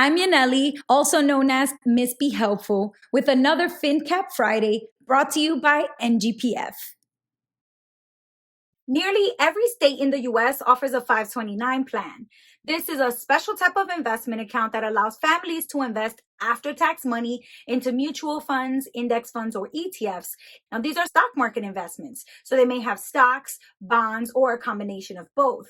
I'm Yaneli, also known as Miss Be Helpful, with another FinCap Friday brought to you by NGPF. Nearly every state in the US offers a 529 plan. This is a special type of investment account that allows families to invest after tax money into mutual funds, index funds, or ETFs. Now, these are stock market investments, so they may have stocks, bonds, or a combination of both.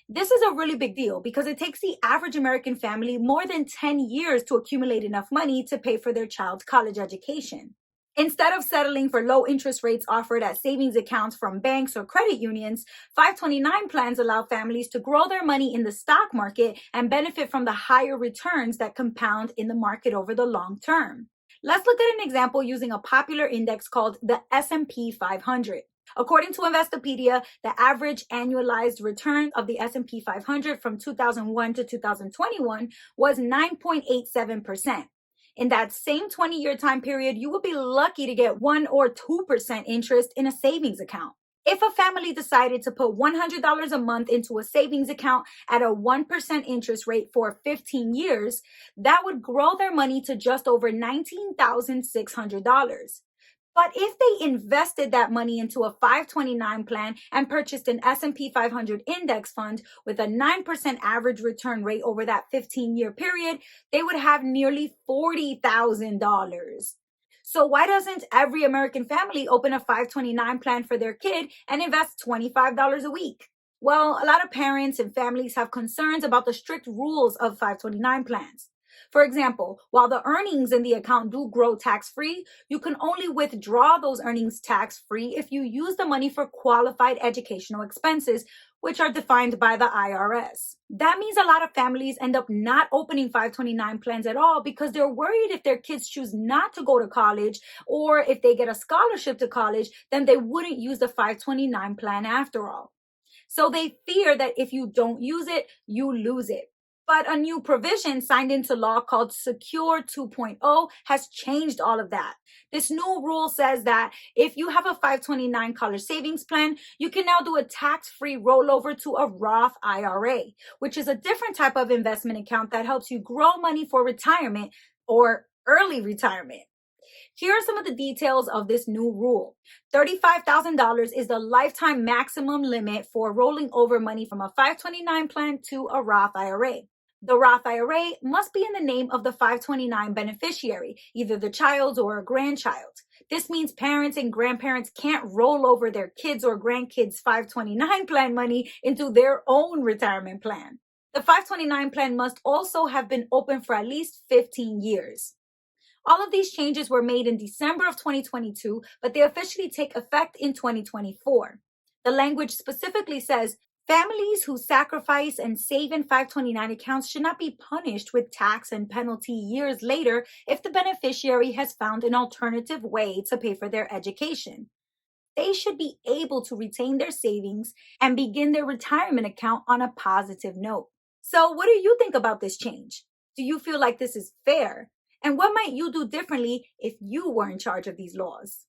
This is a really big deal because it takes the average American family more than 10 years to accumulate enough money to pay for their child's college education. Instead of settling for low interest rates offered at savings accounts from banks or credit unions, 529 plans allow families to grow their money in the stock market and benefit from the higher returns that compound in the market over the long term. Let's look at an example using a popular index called the S&P 500. According to Investopedia, the average annualized return of the S&P 500 from 2001 to 2021 was 9.87%. In that same 20-year time period, you would be lucky to get 1 or 2% interest in a savings account. If a family decided to put $100 a month into a savings account at a 1% interest rate for 15 years, that would grow their money to just over $19,600. But if they invested that money into a 529 plan and purchased an S&P 500 index fund with a 9% average return rate over that 15-year period, they would have nearly $40,000. So why doesn't every American family open a 529 plan for their kid and invest $25 a week? Well, a lot of parents and families have concerns about the strict rules of 529 plans. For example, while the earnings in the account do grow tax-free, you can only withdraw those earnings tax-free if you use the money for qualified educational expenses, which are defined by the IRS. That means a lot of families end up not opening 529 plans at all because they're worried if their kids choose not to go to college or if they get a scholarship to college, then they wouldn't use the 529 plan after all. So they fear that if you don't use it, you lose it. But a new provision signed into law called Secure 2.0 has changed all of that. This new rule says that if you have a 529 college savings plan, you can now do a tax-free rollover to a Roth IRA, which is a different type of investment account that helps you grow money for retirement or early retirement. Here are some of the details of this new rule. $35,000 is the lifetime maximum limit for rolling over money from a 529 plan to a Roth IRA. The Roth IRA must be in the name of the 529 beneficiary, either the child or a grandchild. This means parents and grandparents can't roll over their kids' or grandkids' 529 plan money into their own retirement plan. The 529 plan must also have been open for at least 15 years. All of these changes were made in December of 2022, but they officially take effect in 2024. The language specifically says, families who sacrifice and save in 529 accounts should not be punished with tax and penalty years later if the beneficiary has found an alternative way to pay for their education. They should be able to retain their savings and begin their retirement account on a positive note. So what do you think about this change? Do you feel like this is fair? And what might you do differently if you were in charge of these laws?